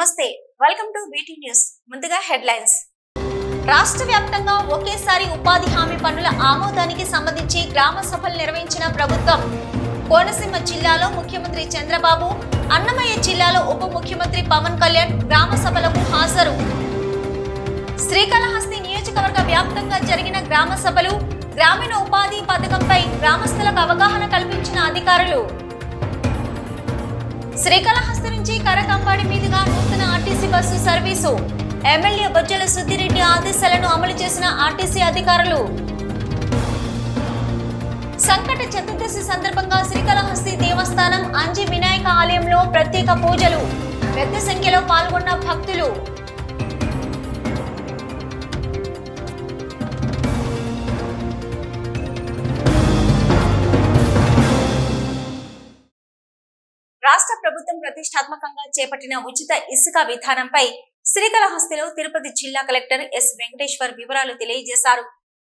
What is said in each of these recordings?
నమస్తే, welcome to BT news. ముందుగా headlines. రాష్ట్ర వ్యాప్తంగా ఒకేసారి ఉపాధి హామీ పనుల ఆమోదానికి సంబంధించి గ్రామ సభలు నిర్వహించిన ప్రభుత్వం. కోనసీమ జిల్లాలో ముఖ్యమంత్రి చంద్రబాబు, అన్నమయ్య జిల్లాలో ఉప ముఖ్యమంత్రి పవన్ కళ్యాణ్ గ్రామ సభలకు హాజరు. శ్రీకాళహస్తి నియోజకవర్గ వ్యాప్తంగా జరిగిన గ్రామ సభలు, గ్రామీణ ఉపాధి పథకంపై గ్రామస్తులకు అవగాహన కల్పించిన అధికారులు. శ్రీకాళహస్తి నుంచి కరకంపాడి మీదుగా నూతన RTC bus service. MLA Bojjala Suddi Reddy ఆదేశాలను అమలు చేసిన ఆర్టీసీ అధికారులు. సంకట చతుర్దశి సందర్భంగా శ్రీకాళహస్తి దేవస్థానం అంజి వినాయక ఆలయంలో ప్రత్యేక పూజలు. పెద్ద సంఖ్యలో పాల్గొన్న భక్తులు. రాష్ట్ర ప్రభుత్వం ప్రతిష్టాత్మకంగా చేపట్టిన ఉచిత ఇసుక విధానంపై శ్రీకాళహస్తిలో తిరుపతి జిల్లా కలెక్టర్ ఎస్ వెంకటేశ్వర్ వివరాలు తెలియజేశారు.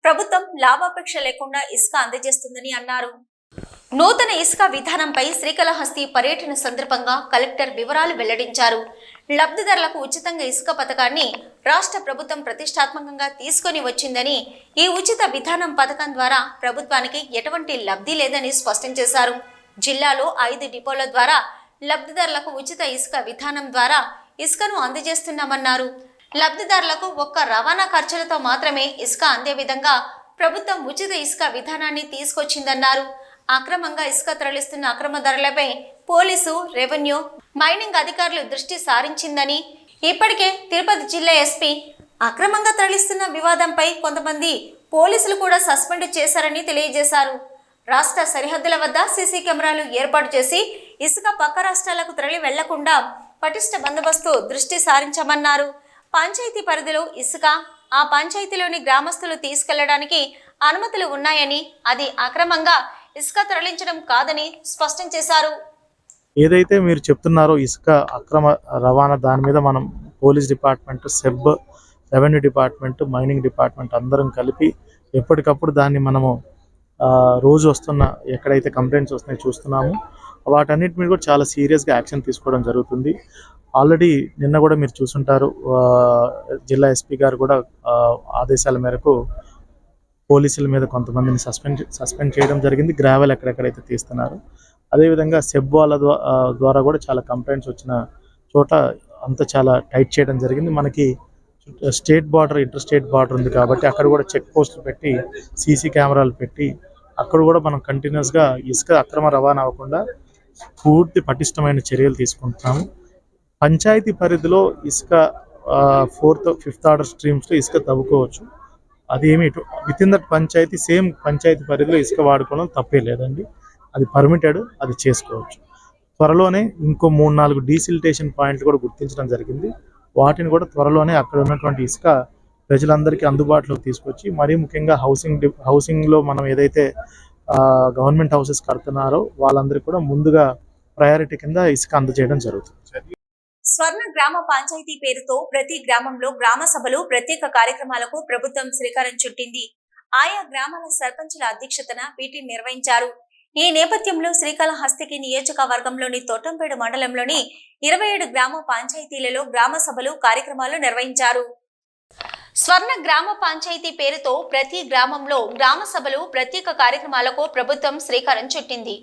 ప్రభుత్వం లాభాపేక్ష లేకుండా ఇసుక అందజేస్తుందని అన్నారు. నూతన ఇసుక విధానంపై శ్రీకాళహస్తి పర్యటన సందర్భంగా కలెక్టర్ వివరాలు వెల్లడించారు. లబ్ధిదారులకు ఉచితంగా ఇసుక పథకాన్ని రాష్ట్ర ప్రభుత్వం ప్రతిష్టాత్మకంగా తీసుకొని వచ్చిందని, ఈ ఉచిత విధానం పథకం ద్వారా ప్రభుత్వానికి ఎటువంటి లబ్ధి లేదని స్పష్టం చేశారు. జిల్లాలో 5 డిపోల ద్వారా లబ్ధిదారులకు ఉచిత ఇసుక విధానం ద్వారా ఇసుకను అందజేస్తున్నామన్నారు. లబ్ధిదారులకు ఒక్క రవాణా ఖర్చులతో మాత్రమే ఇసుక అందే విధంగా ప్రభుత్వం ఉచిత ఇసుక విధానాన్ని తీసుకొచ్చిందన్నారు. అక్రమంగా ఇసుక తరలిస్తున్న అక్రమదారులపై పోలీసు, రెవెన్యూ, మైనింగ్ అధికారులు దృష్టి సారించిందని, ఇప్పటికే తిరుపతి జిల్లా ఎస్పీ అక్రమంగా తరలిస్తున్న వివాదంపై కొంతమంది పోలీసులు కూడా సస్పెండ్ చేశారని తెలియజేశారు. రాష్ట్ర సరిహద్దుల వద్ద సీసీ కెమెరాలు ఏర్పాటు చేసి ఇసుక పక్క రాష్ట్రాలకు తరలి వెళ్లకుండా పటిష్ట బందోబస్తు దృష్టి సారించామన్నారు. పంచాయతీ పరిధిలో ఇసుక ఆ పంచాయతీలోని గ్రామస్తులు తీసుకెళ్లడానికి అనుమతులు ఉన్నాయని, అది అక్రమంగా ఇసుక తరలించడం కాదని స్పష్టం చేశారు. ఏదైతే మీరు చెప్తున్నారో ఇసుక అక్రమ రవాణా, దాని మీద మనం police department, SEB, revenue department, mining department అందరం కలిపి ఎప్పటికప్పుడు దాన్ని మనము రోజు వస్తున్న ఎక్కడైతే కంప్లైంట్స్ వస్తున్నాయో చూస్తున్నాము. వాటన్నిటి మీద కూడా చాలా సీరియస్గా యాక్షన్ తీసుకోవడం జరుగుతుంది. ఆల్రెడీ నిన్న కూడా మీరు చూసుంటారు, జిల్లా ఎస్పీ గారు కూడా ఆదేశాల మేరకు పోలీసుల మీద కొంతమందిని సస్పెండ్ చేయడం జరిగింది. గ్రావెల్ ఎక్కడెక్కడైతే తీస్తున్నారు, అదేవిధంగా సెబ్ వాళ్ళ ద్వారా కూడా చాలా కంప్లైంట్స్ వచ్చిన చోట అంతా చాలా టైట్ చేయడం జరిగింది. మనకి state border, inter state border ఉంది కాబట్టి అక్కడ కూడా చెక్ పోస్టులు పెట్టి, సీసీ కెమెరాలు పెట్టి అక్కడ కూడా మనం కంటిన్యూస్గా ఇసుక అక్రమ రవాణా అవ్వకుండా పూర్తి పటిష్టమైన చర్యలు తీసుకుంటున్నాము. పంచాయతీ పరిధిలో ఇసుక 4th, 5th ఆర్డర్ స్ట్రీమ్స్లో ఇసుక తవ్వుకోవచ్చు. అదేమి within that panchayati, same panchayati పరిధిలో ఇసుక వాడుకోవడం తప్పే లేదండి. అది పర్మిటెడ్, అది చేసుకోవచ్చు. త్వరలోనే ఇంకో 3-4 డీసిల్టేషన్ పాయింట్లు కూడా గుర్తించడం జరిగింది. వాటిని కూడా త్వరలోనే అక్కడ ఉన్నటువంటి ఇసుక ప్రజలందరికీ అందుబాటులోకి తీసుకొచ్చి, మరీ ముఖ్యంగా హౌసింగ్లో మనం ఏదైతే గవర్నమెంట్ హౌసెస్ కడుతున్నారో వాళ్ళందరికీ కూడా ముందుగా ప్రయారిటీ కింద ఇసుక అందజేయడం జరుగుతుంది. స్వర్ణ గ్రామ పంచాయతీ పేరుతో ప్రతి గ్రామంలో గ్రామ సభలు, ప్రత్యేక కార్యక్రమాలకు ప్రభుత్వం శ్రీకారం చుట్టింది. ఆయా గ్రామాల సర్పంచుల అధ్యక్షతన వీటిని నిర్వహించారు. ఈ నేపథ్యంలో శ్రీకాళహస్తికి నియోజకవర్గంలోని తోటంపేడు మండలంలోని 27 గ్రామ పంచాయతీలలో గ్రామ సభలు, కార్యక్రమాలు నిర్వహించారు. స్వర్ణ గ్రామ పంచాయతీ పేరుతో ప్రతి గ్రామంలో గ్రామ సభలు, ప్రత్యేక కార్యక్రమాలకు ప్రభుత్వం శ్రీకారం చుట్టింది.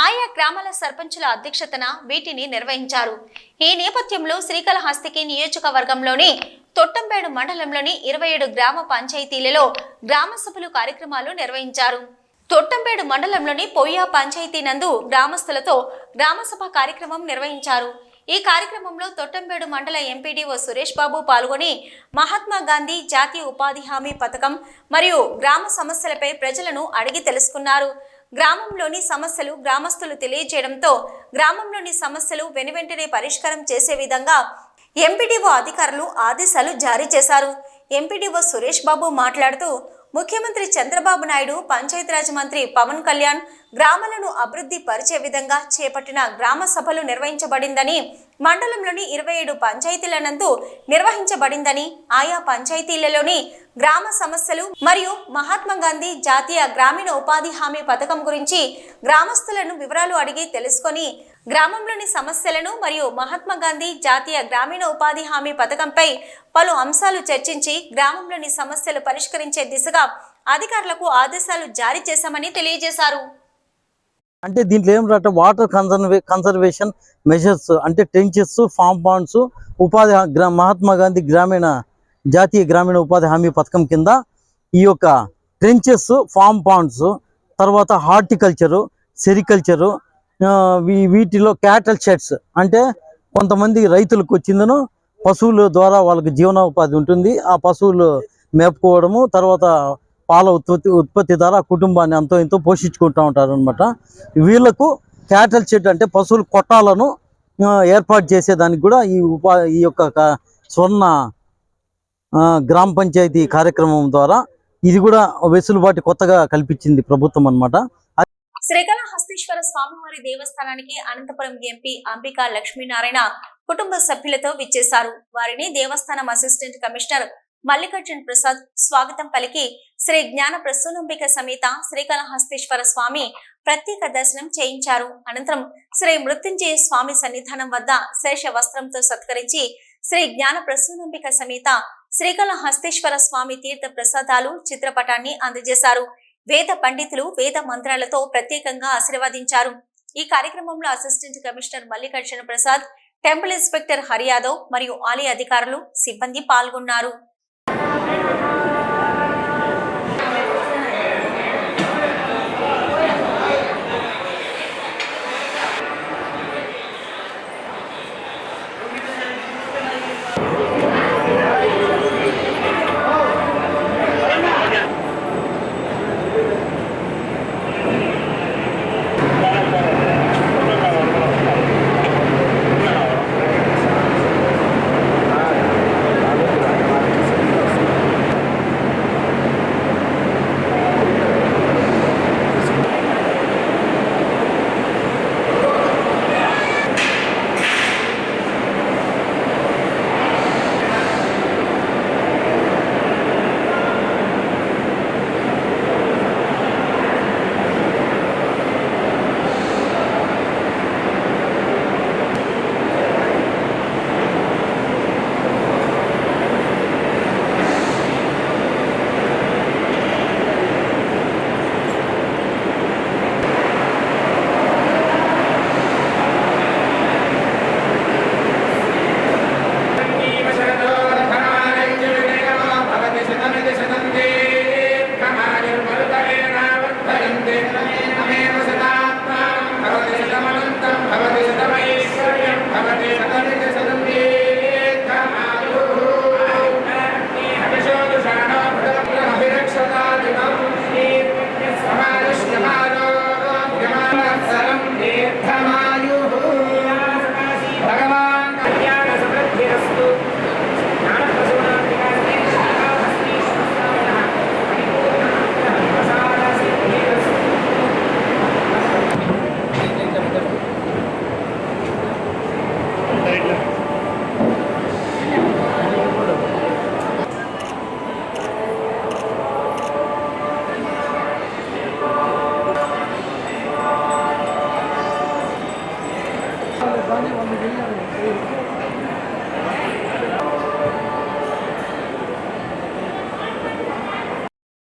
ఆయా గ్రామాల సర్పంచుల అధ్యక్షతన వీటిని నిర్వహించారు. ఈ నేపథ్యంలో శ్రీకాళహస్తికి నియోజకవర్గంలోని తొట్టంపేడు మండలంలోని 27 గ్రామ పంచాయతీలలో గ్రామ సభలు, కార్యక్రమాలు నిర్వహించారు. తొట్టంపేడు మండలంలోని పొయ్య పంచాయతీ నందు గ్రామస్తులతో గ్రామసభ కార్యక్రమం నిర్వహించారు. ఈ కార్యక్రమంలో తొట్టంపేడు మండల ఎంపీడీఓ సురేష్ బాబు పాల్గొని మహాత్మా గాంధీ జాతీయ ఉపాధి హామీ పథకం మరియు గ్రామ సమస్యలపై ప్రజలను అడిగి తెలుసుకున్నారు. గ్రామంలోని సమస్యలు గ్రామస్తులు తెలియజేయడంతో గ్రామంలోని సమస్యలు వెనువెంటనే పరిష్కారం చేసే విధంగా ఎంపీడీఓ అధికారులు ఆదేశాలు జారీ చేశారు. ఎంపీడీఓ సురేష్ బాబు మాట్లాడుతూ, ముఖ్యమంత్రి చంద్రబాబు నాయుడు, పంచాయతీరాజ్ మంత్రి పవన్ కళ్యాణ్ గ్రామాలను అభివృద్ధి పరిచే విధంగా చేపట్టిన గ్రామ సభలు నిర్వహించబడిందని, మండలంలోని 27 పంచాయతీల నందు నిర్వహించబడిందని, ఆయా పంచాయతీలలోని గ్రామ సమస్యలు మరియు మహాత్మా గాంధీ జాతీయ గ్రామీణ ఉపాధి హామీ పథకం గురించి గ్రామస్తులను వివరాలు అడిగి తెలుసుకొని గ్రామంలోని సమస్యలను మరియు మహాత్మా గాంధీ జాతీయ గ్రామీణ ఉపాధి హామీ పథకంపై పలు అంశాలు చర్చించి గ్రామంలోని సమస్యలు పరిష్కరించే దిశగా అధికారులకు ఆదేశాలు జారీ చేశామని తెలియజేశారు. అంటే దీంట్లో ఏమిటంటే వాటర్ కన్సర్వేషన్ మెజర్స్ అంటే trenches, form Pond's, Mahatma Gandhi జాతీయ గ్రామీణ ఉపాధి హామీ పథకం కింద ఈ యొక్క ట్రెంచెస్, ఫామ్ పాండ్స్, తర్వాత హార్టికల్చరు, సెరికల్చరు, వీటిలో క్యాటల్ షెడ్స్ అంటే కొంతమంది రైతులకు వచ్చిందను పశువుల ద్వారా వాళ్ళకి జీవనోపాధి ఉంటుంది. ఆ పశువులు మేపుకోవడము, తర్వాత పాల ఉత్పత్తి ద్వారా కుటుంబాన్ని అంతో ఎంతో పోషించుకుంటూ ఉంటారు అనమాట. వీళ్లకు క్యాటల్ షెడ్ అంటే పశువుల కొట్టాలను ఏర్పాటు చేసేదానికి కూడా ఈ యొక్క స్వర్ణ గ్రామ పంచాయతీ కార్యక్రమం ద్వారా ఇది కూడా వెసులుబాటు కొత్తగా కల్పించింది ప్రభుత్వం అన్నమాట. శ్రీకాళహస్తీశ్వర స్వామివారి దేవస్థానానికి అనంతపురం ఎంపీ అంబికా లక్ష్మీనారాయణ కుటుంబ సభ్యులతో విచ్చేశారు. వారిని దేవస్థానం అసిస్టెంట్ కమిషనర్ మల్లికార్జున్ ప్రసాద్ స్వాగతం పలికి శ్రీ జ్ఞాన ప్రసూనంబిక సమేత శ్రీకాళహస్తీశ్వర స్వామి ప్రత్యేక దర్శనం చేయించారు. అనంతరం శ్రీ మృత్యుంజయ స్వామి సన్నిధానం వద్ద శేష వస్త్రంతో సత్కరించి శ్రీ జ్ఞాన ప్రసూనంబిక సమేత శ్రీకాళహస్తీశ్వర స్వామి తీర్థ ప్రసాదాలు చిత్రపటాన్ని అందజేశారు. వేద పండితులు వేద మంత్రాలతో ప్రత్యేకంగా ఆశీర్వదించారు. ఈ కార్యక్రమంలో assistant commissioner Mallikarjuna Prasad, temple inspector Hari Yadav మరియు ఆలయ అధికారులు, సిబ్బంది పాల్గొన్నారు.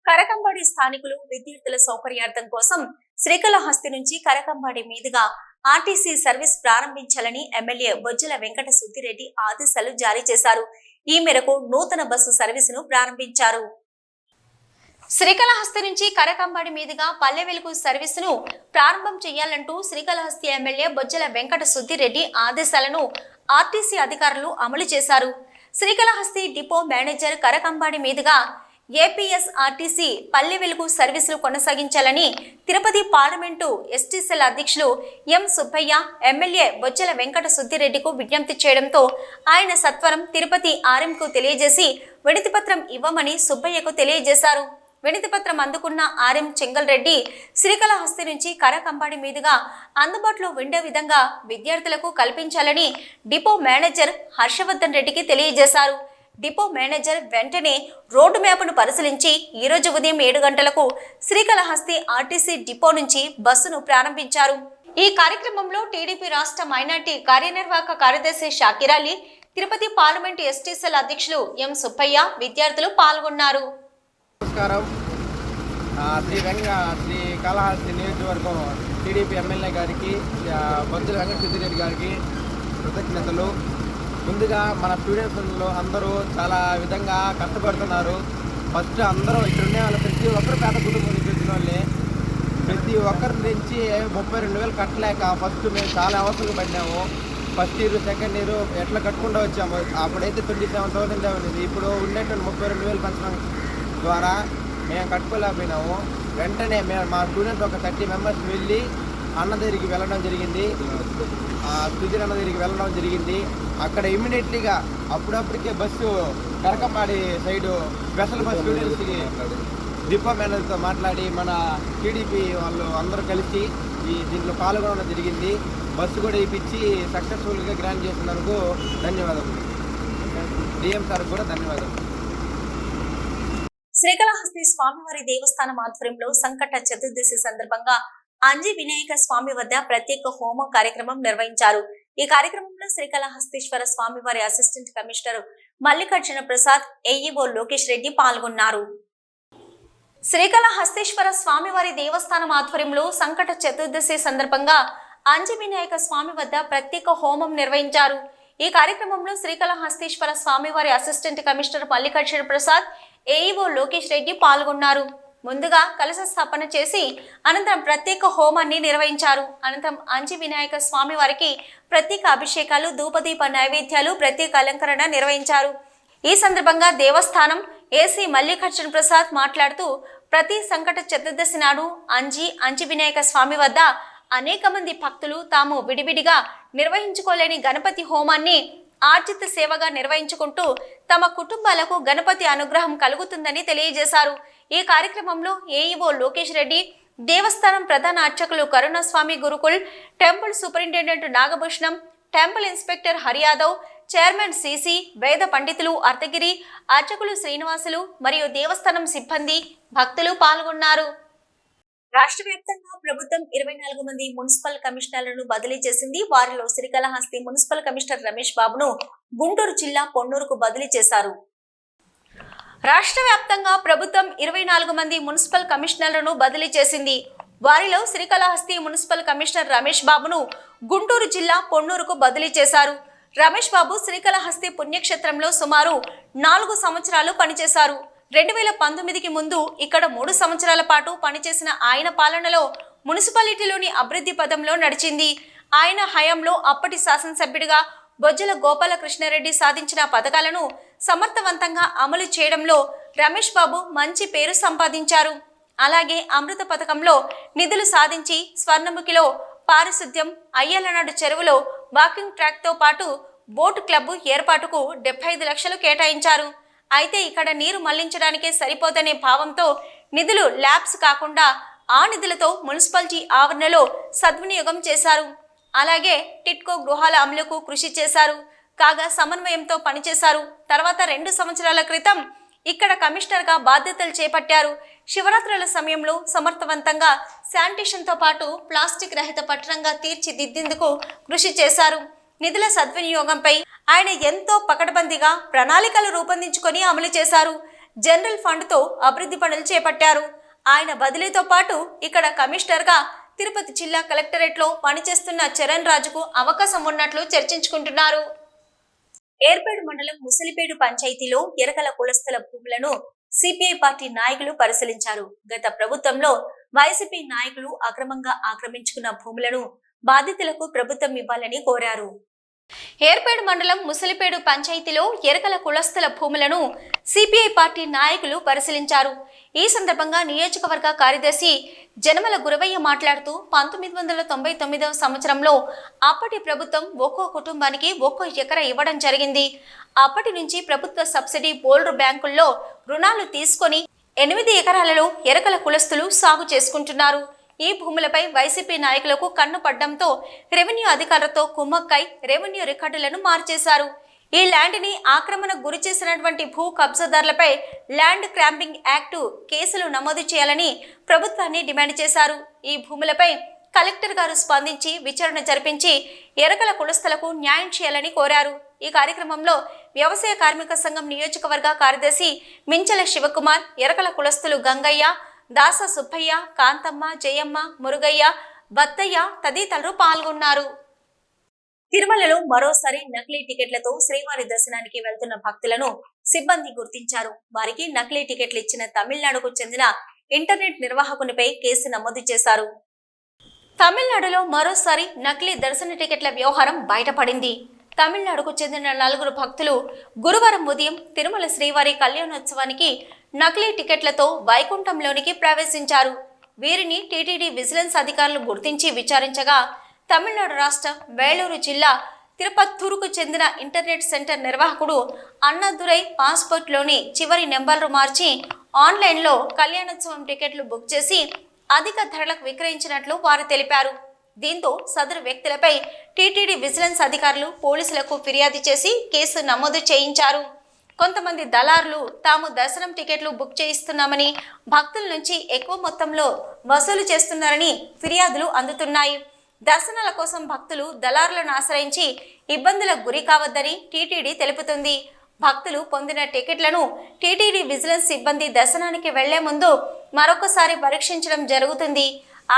కరకంబాడి స్థానికులు విద్యార్థుల సౌకర్యార్థం కోసం శ్రీకాళహస్తి నుంచి కరకంబాడి మీదుగా ఆర్టీసీ సర్వీస్ ప్రారంభించాలని ఎమ్మెల్యే బొజ్జల వెంకట సుద్దిరెడ్డి ఆదేశాలు జారీ చేశారు. ఈ మేరకు నూతన బస్సు సర్వీసును ప్రారంభించారు. శ్రీకాళహస్తి నుంచి కరకంబాడి మీదుగా పల్లె వెలుగు సర్వీసును ప్రారంభం చేయాలంటూ శ్రీకాళహస్తి ఎమ్మెల్యే బొజ్జల వెంకట సుద్దిరెడ్డి ఆదేశాలను ఆర్టీసీ అధికారులు అమలు చేశారు. శ్రీకాళహస్తి డిపో మేనేజర్ కరకంబాడి మీదుగా ఏపీఎస్ఆర్టీసీ పల్లె వెలుగు సర్వీసులు కొనసాగించాలని తిరుపతి పార్లమెంటు ఎస్టీ సెల్ అధ్యక్షులు ఎం సుబ్బయ్య ఎమ్మెల్యే బొజ్జల వెంకట సుద్దిరెడ్డికు విజ్ఞప్తి చేయడంతో ఆయన సత్వరం తిరుపతి ఆర్ఎంకు తెలియజేసి వినతిపత్రం ఇవ్వమని సుబ్బయ్యకు తెలియజేశారు. వినతిపత్రం అందుకున్న ఆర్ఎం చెంగల్ రెడ్డి శ్రీకాళహస్తి నుంచి కరకంబాడి మీదుగా అందుబాటులో ఉండే విధంగా విద్యార్థులకు కల్పించాలని డిపో మేనేజర్ హర్షవర్ధన్ రెడ్డికి తెలియజేశారు. డిపో మేనేజర్ వెంటనే రోడ్డు మ్యాప్ను పరిశీలించి ఈ రోజు ఉదయం 7 గంటలకు శ్రీకాళహస్తి ఆర్టీసీ డిపో నుంచి బస్సును ప్రారంభించారు. ఈ కార్యక్రమంలో టీడీపీ రాష్ట్ర మైనార్టీ కార్యనిర్వాహక కార్యదర్శి Shakir Ali, Tirupati parliament ST cell అధ్యక్షులు ఎం సుబ్బయ్య, విద్యార్థులు పాల్గొన్నారు. నమస్కారం. శ్రీకాళహస్తి నియోజకవర్గం టీడీపీ ఎమ్మెల్యే గారికి, బొజ్జల వెంకటరెడ్డి గారికి కృతజ్ఞతలు. ముందుగా మన స్టూడెంట్స్లో అందరూ చాలా విధంగా కష్టపడుతున్నారు. ఫస్ట్ అందరూ ఇక్కడ ఉండే వాళ్ళు ప్రతి ఒక్కరు పేద కుటుంబం నుంచి వచ్చిన వాళ్ళే. ప్రతి ఒక్కరి నుంచి 32,000 కట్టలేక ఫస్ట్ మేము చాలా అవసరం పడినాము. ఫస్ట్ ఇయర్, సెకండ్ ఇయర్ ఎట్లా కట్టుకుంటూ వచ్చాము. అప్పుడైతే 27,000 ఉండేది. ఇప్పుడు ఉండేటువంటి 32,000 పెంచడం ద్వారా మేము కట్టుకోలేకపోయినాము. వెంటనే మా స్టూడెంట్స్ ఒక 30 మెంబర్స్ వెళ్ళి అన్న దగ్గరికి వెళ్ళడం జరిగింది. సుధీర్ అన్న దగ్గరికి వెళ్ళడం జరిగింది. అక్కడ ఇమ్మీడియట్లీగా అప్పుడప్పటికే బస్సు కరకపాడి సైడు స్పెషల్ బస్ స్టూడెంట్స్కి డిపో మేనేజర్తో మాట్లాడి మన టీడీపీ వాళ్ళు అందరూ కలిసి దీంట్లో పాల్గొనడం జరిగింది. బస్సు కూడా ఇప్పించి సక్సెస్ఫుల్గా గ్రాండ్ చేసినందుకు ధన్యవాదాలు. డిఎం సార్ కూడా ధన్యవాదాలు. శ్రీకాళహస్తి స్వామివారి దేవస్థానం ఆధ్వర్యంలో సంకట చతుర్దశి సందర్భంగా అంజి వినాయక స్వామి వద్ద ప్రత్యేక హోమ కార్యక్రమం నిర్వహించారు. ఈ కార్యక్రమంలో శ్రీకాళహస్తీశ్వర స్వామివారి assistant commissioner Mallikarjuna Prasad, AEO Lokesh Reddy పాల్గొన్నారు. శ్రీకాళహస్తీశ్వర స్వామివారి దేవస్థానం ఆధ్వర్యంలో సంకట చతుర్దశి సందర్భంగా అంజి వినాయక స్వామి వద్ద ప్రత్యేక హోమం నిర్వహించారు. ఈ కార్యక్రమంలో శ్రీకాళహస్తీశ్వర స్వామివారి assistant commissioner Mallikarjuna Prasad, AEO Lokesh Reddy పాల్గొన్నారు. ముందుగా కలశ స్థాపన చేసి అనంతరం ప్రత్యేక హోమాన్ని నిర్వహించారు. అనంతరం అంజి వినాయక స్వామి వారికి ప్రత్యేక అభిషేకాలు, ధూపదీప నైవేద్యాలు, ప్రత్యేక అలంకరణ నిర్వహించారు. ఈ సందర్భంగా దేవస్థానం ఏసీ మల్లికార్జున ప్రసాద్ మాట్లాడుతూ, ప్రతి సంకట చతుర్దశి నాడు అంజి వినాయక స్వామి వద్ద అనేక మంది భక్తులు తాము విడివిడిగా నిర్వహించుకోలేని గణపతి హోమాన్ని ఆర్జిత సేవగా నిర్వహించుకుంటూ తమ కుటుంబాలకు గణపతి అనుగ్రహం కలుగుతుందని తెలియజేశారు. ఈ కార్యక్రమంలో ఏఈఓ లోకేష్ రెడ్డి, దేవస్థానం ప్రధాన అర్చకులు Karunaswamy Gurukul, temple superintendent Nagabhushanam, temple inspector Hari Yadav, chairman CC, వేద పండితులు అర్తగిరి, అర్చకులు శ్రీనివాసులు మరియు దేవస్థానం సిబ్బంది, భక్తులు పాల్గొన్నారు. రాష్ట్ర వ్యాప్తంగా ప్రభుత్వం 24 మంది మున్సిపల్ కమిషనర్లను బదిలీ చేసింది. వారిలో శ్రీకాళహస్తి మున్సిపల్ కమిషనర్ రమేష్ బాబును గుంటూరు జిల్లా పొన్నూరుకు బదిలీ చేశారు. రాష్ట్ర వ్యాప్తంగా ప్రభుత్వం 24 మంది మున్సిపల్ కమిషనర్లను బదిలీ చేసింది. వారిలో శ్రీకాళహస్తి మున్సిపల్ కమిషనర్ రమేష్ బాబును గుంటూరు జిల్లా పొన్నూరుకు బదిలీ చేశారు. రమేష్ బాబు శ్రీకాళహస్తి పుణ్యక్షేత్రంలో సుమారు 4 సంవత్సరాలు పనిచేశారు. 2019కి ముందు ఇక్కడ 3 సంవత్సరాల పాటు పనిచేసిన ఆయన పాలనలో మున్సిపాలిటీలోని అభివృద్ధి పదంలో నడిచింది. ఆయన హయాంలో అప్పటి శాసనసభ్యుడిగా బొజ్జల గోపాలకృష్ణారెడ్డి సాధించిన పథకాలను సమర్థవంతంగా అమలు చేయడంలో రమేష్ బాబు మంచి పేరు సంపాదించారు. అలాగే అమృత పథకంలో నిధులు సాధించి స్వర్ణముఖిలో పారిశుద్ధ్యం, అయ్యలనాడు చెరువులో వాకింగ్ ట్రాక్తో పాటు బోటు క్లబ్ ఏర్పాటుకు 75 లక్షలు కేటాయించారు. అయితే ఇక్కడ నీరు మళ్లించడానికే సరిపోదనే భావంతో నిధులు ల్యాబ్స్ కాకుండా ఆ నిధులతో మున్సిపాలిటీ ఆవరణలో సద్వినియోగం చేశారు. అలాగే టిట్కో గృహాల అమలుకు కృషి చేశారు. కాగా సమన్వయంతో పనిచేశారు. తర్వాత 2 సంవత్సరాల క్రితం ఇక్కడ కమిషనర్గా బాధ్యతలు చేపట్టారు. శివరాత్రుల సమయంలో సమర్థవంతంగా శానిటేషన్తో పాటు ప్లాస్టిక్ రహిత పట్టణంగా తీర్చిదిద్దేందుకు కృషి చేశారు. నిధుల సద్వినియోగంపై ఆయన ఎంతో పకడ్బందీగా ప్రణాళికలు రూపొందించుకొని అమలు చేశారు. జనరల్ ఫండ్తో అభివృద్ధి పనులు చేపట్టారు. ఆయన బదిలీతో పాటు ఇక్కడ కమిషనర్గా తిరుపతి జిల్లా కలెక్టరేట్లో పనిచేస్తున్న చరణ్ రాజుకు అవకాశం ఉన్నట్లు చర్చించుకుంటున్నారు. ఏర్పేడు మండలం ముసలిపేడు పంచాయతీలో ఎరకల కులస్తుల భూములను సిపిఐ పార్టీ నాయకులు పరిశీలించారు. గత ప్రభుత్వంలో వైసీపీ నాయకులు అక్రమంగా ఆక్రమించుకున్న భూములను బాధితులకు ప్రభుత్వం ఇవ్వాలని కోరారు. ఏర్పేడు మండలం ముసలిపేడు పంచాయతీలో ఎరకల కులస్తుల భూములను సిపిఐ పార్టీ నాయకులు పరిశీలించారు. ఈ సందర్భంగా నియోజకవర్గ కార్యదర్శి జనమల గురవయ్య మాట్లాడుతూ 1999వ సంవత్సరంలో అప్పటి ప్రభుత్వం ఒక్కో కుటుంబానికి 1 ఎకరా ఇవ్వడం జరిగింది. అప్పటి నుంచి ప్రభుత్వ సబ్సిడీ బోల్డర్ బ్యాంకుల్లో రుణాలు తీసుకొని 8 ఎకరాలలో ఎరకల కులస్తులు సాగు చేసుకుంటున్నారు. ఈ భూములపై వైసీపీ నాయకులకు కన్ను పడ్డంతో రెవెన్యూ అధికారులతో కుమ్మక్కై రెవెన్యూ రికార్డులను మార్చేశారు. ఈ ల్యాండ్ని ఆక్రమణకు గురి చేసినటువంటి భూ కబ్జాదారులపై ల్యాండ్ క్రాంపింగ్ యాక్టు కేసులు నమోదు చేయాలని ప్రభుత్వాన్ని డిమాండ్ చేశారు. ఈ భూములపై కలెక్టర్ గారు స్పందించి విచారణ జరిపించి ఎరకల కులస్తులకు న్యాయం చేయాలని కోరారు. ఈ కార్యక్రమంలో వ్యవసాయ కార్మిక సంఘం నియోజకవర్గ కార్యదర్శి మించల శివకుమార్, ఎరకల కులస్తులు గంగయ్య, దాస సుబ్బయ్య, కాంతమ్మ, జయమ్మ, మురుగయ్య, బత్తయ్య తదితరులు పాల్గొన్నారు. తిరుమలలో మరోసారి నకిలీ టికెట్లతో శ్రీవారి దర్శనానికి వెళ్తున్న భక్తులను సిబ్బంది గుర్తించారు. వారికి నకిలీ టికెట్లు ఇచ్చిన తమిళనాడుకు చెందిన ఇంటర్నెట్ నిర్వాహకునిపై కేసు నమోదు చేశారు. తమిళనాడులో మరోసారి నకిలీ దర్శన టికెట్ల వ్యవహారం బయటపడింది. తమిళనాడుకు చెందిన 4 భక్తులు గురువారం ఉదయం తిరుమల శ్రీవారి కళ్యాణోత్సవానికి నకిలీ టికెట్లతో వైకుంఠంలోనికి ప్రవేశించారు. వీరిని టీటీడీ విజిలెన్స్ అధికారులు గుర్తించి విచారించగా తమిళనాడు రాష్ట్రం వేలూరు జిల్లా తిరుపత్తూరుకు చెందిన ఇంటర్నెట్ సెంటర్ నిర్వాహకుడు అన్నాదురై పాస్పోర్ట్లోని చివరి నెంబర్లు మార్చి ఆన్లైన్లో కళ్యాణోత్సవం టికెట్లు బుక్ చేసి అధిక ధరలకు విక్రయించినట్లు వారు తెలిపారు. దీంతో సదరు వ్యక్తులపై టీటీడీ విజిలెన్స్ అధికారులు పోలీసులకు ఫిర్యాదు చేసి కేసు నమోదు చేయించారు. కొంతమంది దళారులు తాము దర్శనం టికెట్లు బుక్ చేయిస్తున్నామని, భక్తుల నుంచి ఎక్కువ మొత్తంలో వసూలు చేస్తున్నారని ఫిర్యాదులు అందుతున్నాయి. దర్శనాల కోసం భక్తులు దళారులను ఆశ్రయించి ఇబ్బందులకు గురి కావద్దని టీటీడీ తెలుపుతుంది. భక్తులు పొందిన టికెట్లను టీటీడీ విజిలెన్స్ సిబ్బంది దర్శనానికి వెళ్లే ముందు మరొకసారి పరీక్షించడం జరుగుతుంది.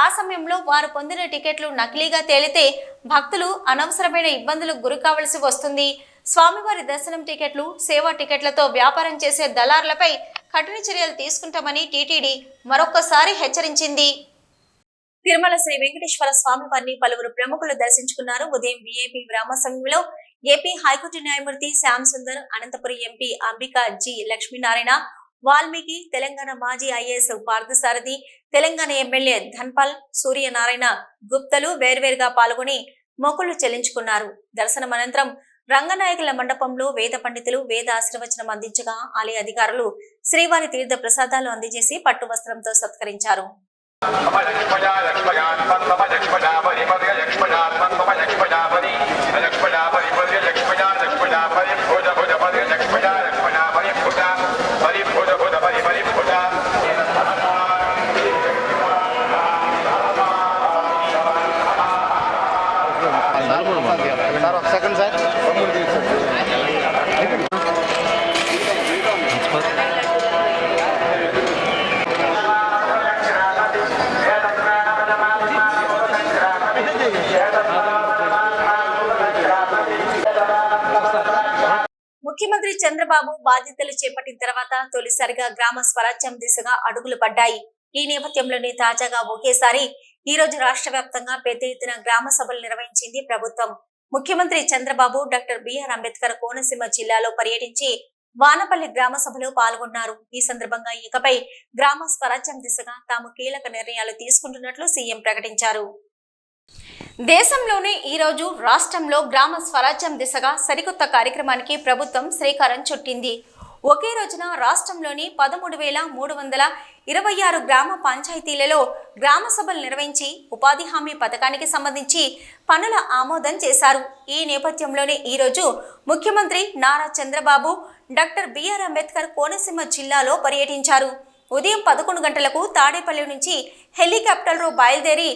ఆ సమయంలో వారు పొందిన టికెట్లు నకిలీగా తేలితే భక్తులు అనవసరమైన ఇబ్బందులకు గురి కావలసి వస్తుంది. స్వామివారి దర్శనం టికెట్లు, సేవా టికెట్లతో వ్యాపారం చేసే దళారులపై కఠిన చర్యలు తీసుకుంటామని టీటీడీ మరొకసారి హెచ్చరించింది. తిరుమల శ్రీ వెంకటేశ్వర స్వామి వారిని పలువురు ప్రముఖులు దర్శించుకున్నారు. ఉదయం వీఐపీ విరామ సమయంలో ఏపీ హైకోర్టు న్యాయమూర్తి శ్యామ్ సుందర్, అనంతపురం ఎంపీ అంబికా జి లక్ష్మీనారాయణ, వాల్మీకి, తెలంగాణ మాజీ ఐఏఎస్ పార్థసారథి, తెలంగాణ ఎమ్మెల్యే ధన్పాల్ సూర్యనారాయణ గుప్తలు వేర్వేరుగా పాల్గొని మొక్కులు చెల్లించుకున్నారు. దర్శనం అనంతరం రంగనాయకుల మండపంలో వేద పండితులు వేద ఆశీర్వచనం అందించగా ఆలయ అధికారులు శ్రీవారి తీర్థ ప్రసాదాలు అందజేసి పట్టు వస్త్రంతో సత్కరించారు. ముఖ్యమంత్రి చంద్రబాబు బాధ్యతలు చేపట్టిన తర్వాత తొలిసారిగా గ్రామ స్వరాజ్యం దిశగా అడుగులు పడ్డాయి. ఈ నేపథ్యంలోనే తాజాగా ఒకేసారి ఈ రోజు రాష్ట్ర వ్యాప్తంగా పెద్ద ఎత్తున గ్రామ సభలు నిర్వహించింది ప్రభుత్వం. ముఖ్యమంత్రి చంద్రబాబు డాక్టర్ బిఆర్ అంబేద్కర్ కోనసీమ జిల్లాలో పర్యటించి వానపల్లి గ్రామ సభలో పాల్గొన్నారు. ఈ సందర్భంగా ఇకపై గ్రామ స్వరాజ్యం దిశగా తాము కీలక నిర్ణయాలు తీసుకుంటున్నట్లు సీఎం ప్రకటించారు. దేశంలోనే ఈ రోజు రాష్ట్రంలో గ్రామ స్వరాజ్యం దిశగా సరికొత్త కార్యక్రమానికి ప్రభుత్వం శ్రీకారం చుట్టింది. ఒకే రోజున రాష్ట్రంలోని 13,326 గ్రామ పంచాయతీలలో గ్రామ సభలు నిర్వహించి ఉపాధి హామీ పథకానికి సంబంధించి పనుల ఆమోదం చేశారు. ఈ నేపథ్యంలోనే ఈ రోజు ముఖ్యమంత్రి నారా చంద్రబాబు డాక్టర్ బిఆర్ అంబేద్కర్ కోనసీమ జిల్లాలో పర్యటించారు. ఉదయం 11 గంటలకు తాడేపల్లి నుంచి హెలికాప్టర్లో బయలుదేరి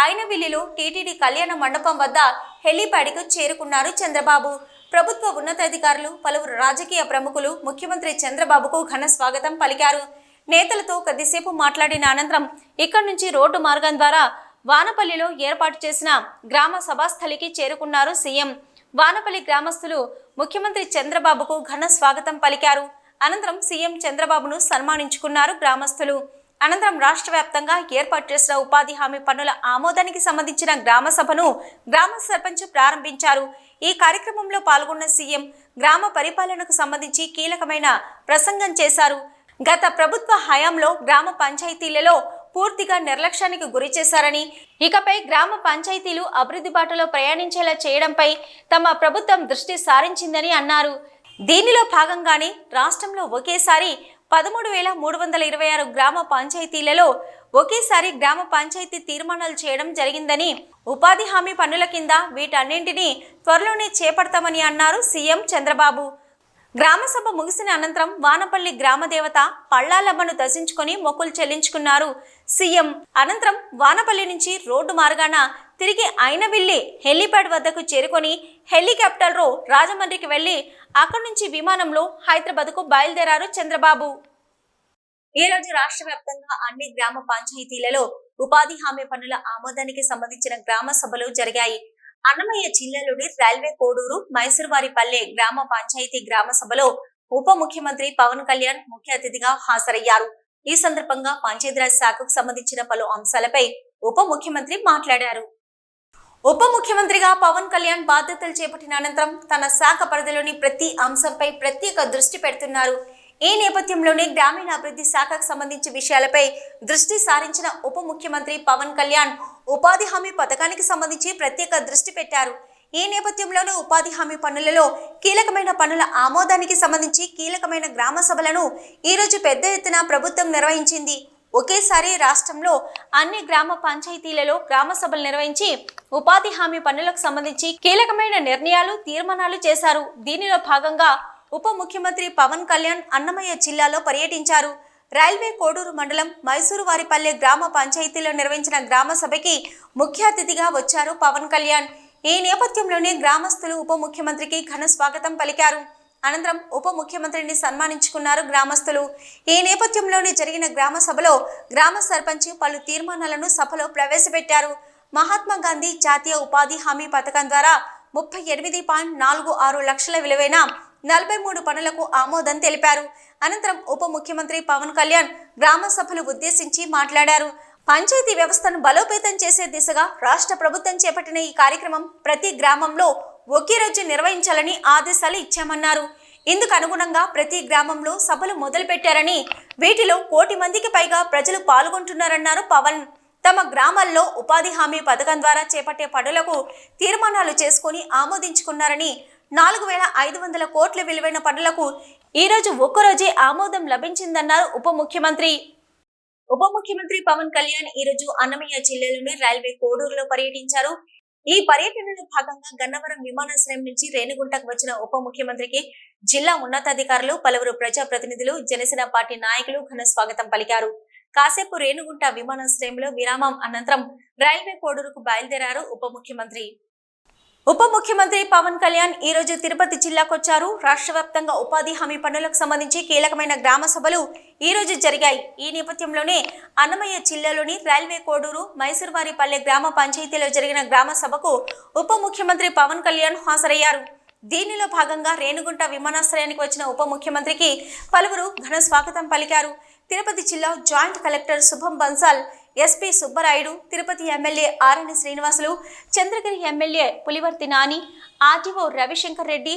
ఐనవిల్లిలో టీటీడీ కళ్యాణ మండపం వద్ద హెలీప్యాడ్కు చేరుకున్నారు చంద్రబాబు. ప్రభుత్వ ఉన్నతాధికారులు, పలువురు రాజకీయ ప్రముఖులు ముఖ్యమంత్రి చంద్రబాబుకు ఘన స్వాగతం పలికారు. నేతలతో కొద్దిసేపు మాట్లాడిన అనంతరం ఇక్కడి నుంచి రోడ్డు మార్గం ద్వారా వానపల్లిలో ఏర్పాటు చేసిన గ్రామ సభాస్థలికి చేరుకున్నారు సీఎం. వానపల్లి గ్రామస్తులు ముఖ్యమంత్రి చంద్రబాబుకు ఘన స్వాగతం పలికారు. అనంతరం సీఎం చంద్రబాబును సన్మానించుకున్నారు గ్రామస్తులు. అనంతరం రాష్ట్ర వ్యాప్తంగా ఏర్పాటు చేసిన ఉపాధి హామీ పనుల ఆమోదానికి సంబంధించిన గ్రామ సభను గ్రామ సర్పంచ్ ప్రారంభించారు. ఈ కార్యక్రమంలో పాల్గొన్న సీఎం గ్రామ పరిపాలనకు సంబంధించి కీలకమైన ప్రసంగం చేశారు. గత ప్రభుత్వ హయాంలో గ్రామ పంచాయతీలలో పూర్తిగా నిర్లక్ష్యానికి గురి చేశారని, ఇకపై గ్రామ పంచాయతీలు అభివృద్ధి బాటలో ప్రయాణించేలా చేయడంపై తమ ప్రభుత్వం దృష్టి సారించిందని అన్నారు. దీనిలో భాగంగానే రాష్ట్రంలో ఒకేసారి 13,326 గ్రామ పంచాయతీలలో ఒకేసారి గ్రామ పంచాయతీ తీర్మానాలు చేయడం జరిగిందని, ఉపాధి హామీ పనుల కింద వీటన్నింటినీ త్వరలోనే చేపడతామని అన్నారు సీఎం చంద్రబాబు. గ్రామ సభ ముగిసిన అనంతరం వానపల్లి గ్రామ దేవత పళ్ళాలమ్మను దర్శించుకొని మొక్కులు చెల్లించుకున్నారు సీఎం. అనంతరం వానపల్లి నుంచి రోడ్డు మార్గాన తిరిగి అయినవిల్లి హెలీప్యాడ్ వద్దకు చేరుకొని హెలికాప్టర్లో రాజమండ్రికి వెళ్లి అక్కడి నుంచి విమానంలో హైదరాబాద్కు బయలుదేరారు చంద్రబాబు. ఈ రోజు రాష్ట్ర వ్యాప్తంగా అన్ని గ్రామ పంచాయతీలలో ఉపాధి హామీ పనుల ఆమోదానికి సంబంధించిన గ్రామ సభలు జరిగాయి. అన్నమయ్య జిల్లాలోని రైల్వే కోడూరు మైసూరువారిపల్లె గ్రామ పంచాయతీ గ్రామ సభలో ఉప ముఖ్యమంత్రి పవన్ కళ్యాణ్ ముఖ్య అతిథిగా హాజరయ్యారు. ఈ సందర్భంగా పంచాయతీరాజ్ శాఖకు సంబంధించిన పలు అంశాలపై ఉప ముఖ్యమంత్రి మాట్లాడారు. ఉప ముఖ్యమంత్రిగా పవన్ కళ్యాణ్ బాధ్యతలు చేపట్టిన అనంతరం తన శాఖ పరిధిలోని ప్రతి అంశంపై ప్రత్యేక దృష్టి పెడుతున్నారు. ఈ నేపథ్యంలోనే గ్రామీణాభివృద్ధి శాఖకు సంబంధించిన విషయాలపై దృష్టి సారించిన ఉప ముఖ్యమంత్రి పవన్ కళ్యాణ్ ఉపాధి హామీ పథకానికి సంబంధించి ప్రత్యేక దృష్టి పెట్టారు. ఈ నేపథ్యంలోనే ఉపాధి హామీ పనులలో కీలకమైన పనుల ఆమోదానికి సంబంధించి కీలకమైన గ్రామ సభలను ఈ రోజు పెద్ద ఎత్తున ప్రభుత్వం నిర్వహించింది. ఒకేసారి రాష్ట్రంలో అన్ని గ్రామ పంచాయతీలలో గ్రామ సభలు నిర్వహించి ఉపాధి హామీ పనులకు సంబంధించి కీలకమైన నిర్ణయాలు తీర్మానాలు చేశారు. దీనిలో భాగంగా ఉప ముఖ్యమంత్రి పవన్ కళ్యాణ్ అన్నమయ్య జిల్లాలో పర్యటించారు. రైల్వే కోడూరు మండలం మైసూరువారిపల్లె గ్రామ పంచాయతీలో నిర్వహించిన గ్రామ సభకి ముఖ్య అతిథిగా వచ్చారు పవన్ కళ్యాణ్. ఈ నేపథ్యంలోనే గ్రామస్తులు ఉప ముఖ్యమంత్రికి ఘన స్వాగతం పలికారు. అనంతరం ఉప ముఖ్యమంత్రిని సన్మానించుకున్నారు గ్రామస్తులు. ఈ నేపథ్యంలోనే జరిగిన గ్రామ సభలో గ్రామ సర్పంచ్ పలు తీర్మానాలను సభలో ప్రవేశపెట్టారు. మహాత్మా గాంధీ జాతీయ ఉపాధి హామీ పథకం ద్వారా 38.46 లక్షల విలువైన 43 పనులకు ఆమోదం తెలిపారు. అనంతరం ఉప ముఖ్యమంత్రి పవన్ కళ్యాణ్ గ్రామ సభలు ఉద్దేశించి మాట్లాడారు. పంచాయతీ వ్యవస్థను బలోపేతం చేసే దిశగా రాష్ట్ర ప్రభుత్వం చేపట్టిన ఈ కార్యక్రమం ప్రతి గ్రామంలో ఒకే రోజు నిర్వహించాలని ఆదేశాలు ఇచ్చామన్నారు. ఇందుకు అనుగుణంగా ప్రతి గ్రామంలో సభలు మొదలుపెట్టారని, వీటిలో 1 కోటి మందికి పైగా ప్రజలు పాల్గొంటున్నారన్నారు పవన్. తమ గ్రామాల్లో ఉపాధి హామీ పథకం ద్వారా చేపట్టే పనులకు తీర్మానాలు చేసుకుని ఆమోదించుకున్నారని, 4,500 కోట్ల విలువైన పనులకు ఈరోజు ఒక్కరోజే ఆమోదం లభించిందన్నారు ఉప ముఖ్యమంత్రి. ఉప ముఖ్యమంత్రి పవన్ కళ్యాణ్ ఈరోజు అన్నమయ్య జిల్లాలోని రైల్వే కోడూరులో పర్యటించారు. ఈ పర్యటనలో భాగంగా గన్నవరం విమానాశ్రయం నుంచి రేణిగుంటకు వచ్చిన ఉప ముఖ్యమంత్రికి జిల్లా ఉన్నతాధికారులు, పలువురు ప్రజాప్రతినిధులు, జనసేన పార్టీ నాయకులు ఘన స్వాగతం పలికారు. కాసేపు రేణిగుంట విమానాశ్రయంలో విరామం అనంతరం రైల్వే కోడూరుకు బయలుదేరారు ఉప ముఖ్యమంత్రి. ఉప ముఖ్యమంత్రి పవన్ కళ్యాణ్ ఈ రోజు తిరుపతి జిల్లాకొచ్చారు. రాష్ట్ర వ్యాప్తంగా ఉపాధి హామీ పనులకు సంబంధించి కీలకమైన గ్రామ సభలు ఈ రోజు జరిగాయి. ఈ నేపథ్యంలోనే అన్నమయ్య జిల్లాలోని రైల్వే కోడూరు మైసూరువారిపల్లె గ్రామ పంచాయతీలో జరిగిన గ్రామ సభకు ఉప ముఖ్యమంత్రి పవన్ కళ్యాణ్ హాజరయ్యారు. దీనిలో భాగంగా రేణిగుంట విమానాశ్రయానికి వచ్చిన ఉప ముఖ్యమంత్రికి పలువురు ఘన స్వాగతం పలికారు. తిరుపతి జిల్లా joint collector Shubham Bansal, SP Subbarayudu, Tirupati MLA RN Srinivasulu, Chandragiri MLA Pulivarthi Nani, RTO Ravishankar Reddy,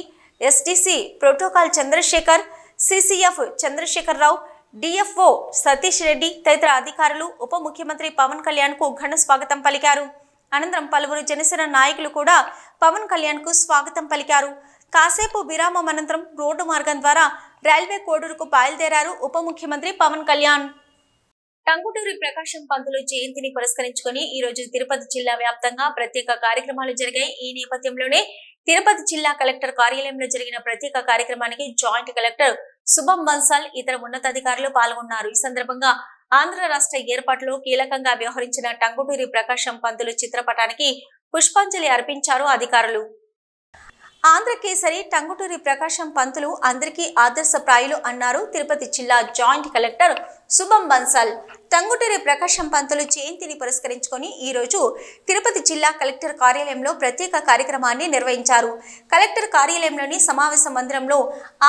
SDC protocol Chandrasekhar, CCF Chandrasekhar Rao, DFO Satish Reddy తదితర అధికారులు ఉప ముఖ్యమంత్రి పవన్ కళ్యాణ్ కు ఘన స్వాగతం పలికారు. అనంతరం పలువురు జనసేన నాయకులు కూడా పవన్ కళ్యాణ్ కు స్వాగతం పలికారు. కాసేపు విరామం అనంతరం రోడ్డు మార్గం ద్వారా రైల్వే కోడూరుకు బయలుదేరారు ఉప ముఖ్యమంత్రి పవన్ కళ్యాణ్. టంగుటూరి ప్రకాశం పంతులు జయంతిని పురస్కరించుకొని ఈ రోజు తిరుపతి జిల్లా వ్యాప్తంగా ప్రత్యేక కార్యక్రమాలు జరిగాయి. ఈ నేపథ్యంలోనే తిరుపతి జిల్లా కలెక్టర్ కార్యాలయంలో జరిగిన ప్రత్యేక కార్యక్రమానికి జాయింట్ కలెక్టర్ శుభం బన్సాల్, ఇతర ఉన్నతాధికారులు పాల్గొన్నారు. ఈ సందర్భంగా ఆంధ్ర రాష్ట్ర ఏర్పాటులో కీలకంగా వ్యవహరించిన టంగుటూరి ప్రకాశం పంతులు చిత్రపటానికి పుష్పాంజలి అర్పించారు అధికారులు. ఆంధ్ర కేసరి టంగుటూరి ప్రకాశం పంతులు అందరికీ ఆదర్శప్రాయులు అన్నారు తిరుపతి జిల్లా జాయింట్ కలెక్టర్ శుభం బన్సాల్. టంగుటూరి ప్రకాశం పంతులు జయంతిని పురస్కరించుకొని ఈ రోజు తిరుపతి జిల్లా కలెక్టర్ కార్యాలయంలో ప్రత్యేక కార్యక్రమాన్ని నిర్వహించారు. కలెక్టర్ కార్యాలయంలోని సమావేశ మందిరంలో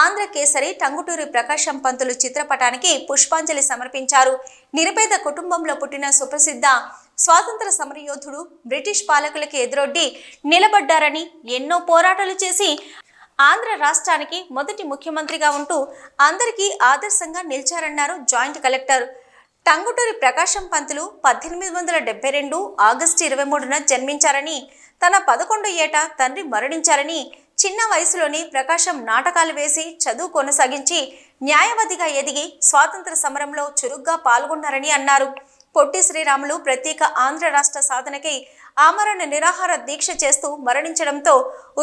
ఆంధ్ర కేసరి టంగుటూరి ప్రకాశం పంతులు చిత్రపటానికి పుష్పాంజలి సమర్పించారు. నిరుపేద కుటుంబంలో పుట్టిన సుప్రసిద్ధ స్వాతంత్ర సమరయోధుడు బ్రిటిష్ పాలకులకు ఎదురొడ్డి నిలబడ్డారని, ఎన్నో పోరాటాలు చేసి ఆంధ్ర రాష్ట్రానికి మొదటి ముఖ్యమంత్రిగా ఉంటూ అందరికీ ఆదర్శంగా నిలిచారన్నారు joint collector. Tanguturi Prakasam Pantulu 1872 August 23న జన్మించారని, తన 11 ఏట తండ్రి మరణించారని, చిన్న వయసులోనే ప్రకాశం నాటకాలు వేసి చదువు కొనసాగించి న్యాయవాదిగా ఎదిగి స్వాతంత్ర సమరంలో చురుగ్గా పాల్గొన్నారని అన్నారు. పొట్టి శ్రీరాములు ప్రత్యేక ఆంధ్ర రాష్ట్ర సాధనకై ఆమరణ నిరాహార దీక్ష చేస్తూ మరణించడంతో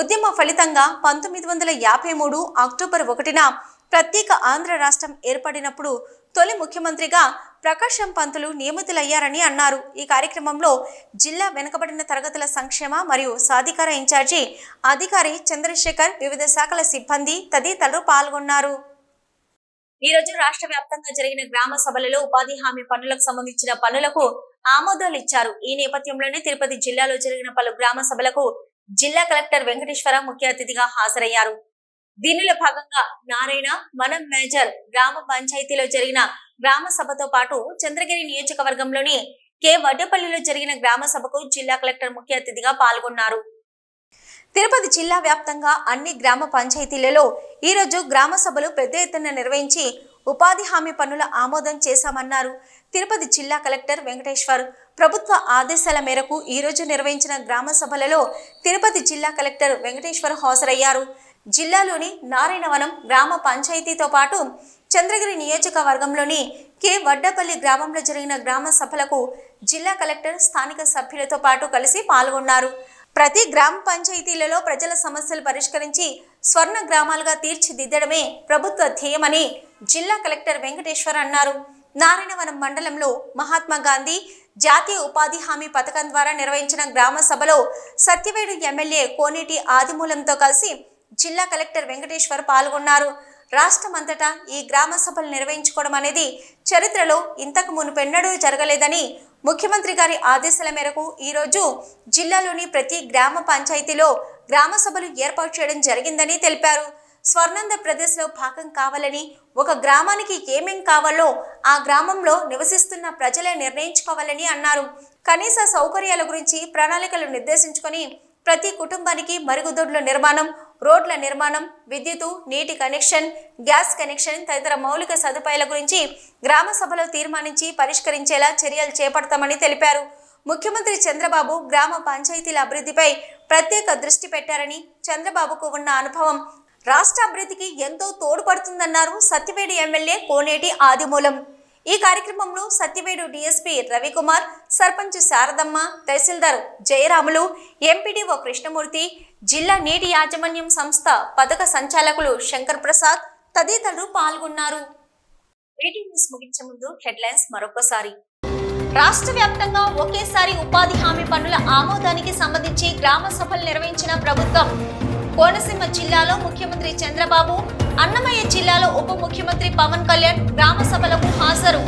ఉద్యమ ఫలితంగా 1953 అక్టోబర్ 1న ప్రత్యేక ఆంధ్ర రాష్ట్రం ఏర్పడినప్పుడు తొలి ముఖ్యమంత్రిగా ప్రకాశం పంతులు నియమితులయ్యారని అన్నారు. ఈ కార్యక్రమంలో జిల్లా వెనుకబడిన తరగతుల సంక్షేమ మరియు సాధికార ఇన్ఛార్జి అధికారి చంద్రశేఖర్, వివిధ శాఖల సిబ్బంది తదితరులు పాల్గొన్నారు. ఈ రోజు రాష్ట్ర వ్యాప్తంగా జరిగిన గ్రామ సభలలో ఉపాధి హామీ పనులకు సంబంధించిన పనులకు ఆమోదాలు ఇచ్చారు. ఈ నేపథ్యంలోనే తిరుపతి జిల్లాలో జరిగిన పలు గ్రామ సభలకు జిల్లా కలెక్టర్ వెంకటేశ్వర ముఖ్య అతిథిగా హాజరయ్యారు. దీనిలో భాగంగా నారాయణ మనం మేజర్ గ్రామ పంచాయతీలో జరిగిన గ్రామ సభతో పాటు చంద్రగిరి నియోజకవర్గంలోని కె వడ్డపల్లిలో జరిగిన గ్రామ సభకు జిల్లా కలెక్టర్ ముఖ్య అతిథిగా పాల్గొన్నారు. తిరుపతి జిల్లా వ్యాప్తంగా అన్ని గ్రామ పంచాయతీలలో ఈ రోజు గ్రామ సభలు పెద్ద ఎత్తున నిర్వహించి ఉపాధి హామీ పనుల ఆమోదం చేశామన్నారు. తిరుపతి జిల్లా కలెక్టర్ వెంకటేశ్వర్ ప్రభుత్వ ఆదేశాల మేరకు ఈ రోజు నిర్వహించిన గ్రామ సభలలో తిరుపతి జిల్లా కలెక్టర్ వెంకటేశ్వర్ హాజరయ్యారు. జిల్లాలోని నారాయణవనం గ్రామ పంచాయతీతో పాటు చంద్రగిరి నియోజకవర్గంలోని కె వడ్డపల్లి గ్రామంలో జరిగిన గ్రామ సభలకు జిల్లా కలెక్టర్ స్థానిక సభ్యులతో పాటు కలిసి పాల్గొన్నారు. ప్రతి గ్రామ పంచాయతీలలో ప్రజల సమస్యలు పరిష్కరించి స్వర్ణ గ్రామాలుగా తీర్చిదిద్దడమే ప్రభుత్వ ధ్యేయమని జిల్లా కలెక్టర్ వెంకటేశ్వర్ అన్నారు. నారాయణవనం మండలంలో మహాత్మా గాంధీ జాతీయ ఉపాధి హామీ పథకం ద్వారా నిర్వహించిన గ్రామ సభలో సత్యవేడు ఎమ్మెల్యే కోనేటి ఆదిమూలంతో కలిసి జిల్లా కలెక్టర్ వెంకటేశ్వర్ పాల్గొన్నారు. రాష్ట్రమంతటా ఈ గ్రామ సభలు నిర్వహించుకోవడం అనేది చరిత్రలో ఇంతకు మునుపెన్నడూ జరగలేదని ముఖ్యమంత్రి గారి ఆదేశాల మేరకు ఈరోజు జిల్లాలోని ప్రతి గ్రామ పంచాయతీలో గ్రామ సభలు ఏర్పాటు చేయడం జరిగిందని తెలిపారు. స్వర్ణాంధ్రప్రదేశ్లో భాగం కావాలని, ఒక గ్రామానికి ఏమేం కావాలో ఆ గ్రామంలో నివసిస్తున్న ప్రజలే నిర్ణయించుకోవాలని అన్నారు. కనీస సౌకర్యాల గురించి ప్రణాళికలు నిర్దేశించుకొని ప్రతి కుటుంబానికి మరుగుదొడ్ల నిర్మాణం, రోడ్ల నిర్మాణం, విద్యుత్, నీటి కనెక్షన్, గ్యాస్ కనెక్షన్ తదితర మౌలిక సదుపాయాల గురించి గ్రామ సభలో తీర్మానించి పరిష్కరించేలా చర్యలు చేపడతామని తెలిపారు. ముఖ్యమంత్రి చంద్రబాబు గ్రామ పంచాయతీల అభివృద్ధిపై ప్రత్యేక దృష్టి పెట్టారని, చంద్రబాబుకు ఉన్న అనుభవం రాష్ట్ర అభివృద్ధికి ఎంతో తోడ్పడుతుందన్నారు సత్యవేడు ఎమ్మెల్యే కోనేటి ఆదిమూలం. ఈ కార్యక్రమంలో సత్యవేడు డీఎస్పీ రవికుమార్, సర్పంచ్ శారదమ్మ, తహసీల్దార్ జయరాములు, ఎంపీడీఓ కృష్ణమూర్తి, జిల్లా నీటి యాజమాన్యం సంస్థ పథక సంచాలకులు శంకర్ ప్రసాద్ తదితరులు పాల్గొన్నారు. న్యూస్ ముగించే ముందు హెడ్లైన్స్ మరొకసారి. రాష్ట్ర వ్యాప్తంగా ఒకేసారి ఉపాధి హామీ పనుల ఆమోదానికి సంబంధించి గ్రామ సభలు నిర్వహించిన ప్రభుత్వం. కోనసీమ జిల్లాలో ముఖ్యమంత్రి చంద్రబాబు, అన్నమయ్య జిల్లాలో ఉప ముఖ్యమంత్రి పవన్ కళ్యాణ్ గ్రామ సభలకు హాజరు.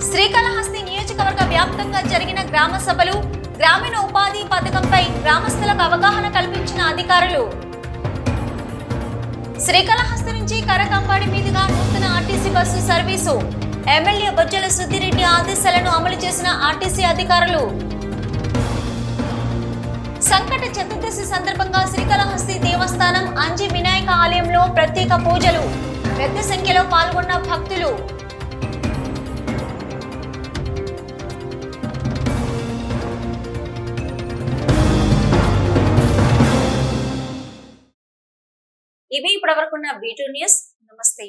శ్రీకాళహస్తి నియోజకవర్గ వ్యాప్తంగా జరిగిన గ్రామ సభలు, గ్రామీణ ఉపాధి పథకంపై గ్రామస్తులకు అవగాహన కల్పించిన అధికారులు. శ్రీకాళహస్తి నుంచి కరకంపాడి మీదుగా నూతన RTC bus service. MLA Bojjala Suddi Reddy ఆదేశాలను అమలు చేసిన ఆర్టీసీ అధికారులు. సంకట చతుర్దశి సందర్భంగా శ్రీకాళహస్తి దేవస్థానం అంజి వినాయక ఆలయంలో ప్రత్యేక పూజలు. పెద్ద సంఖ్యలో పాల్గొన్న భక్తులు. ఇవి ఇప్పటివరకున్న B2 న్యూస్. నమస్తే.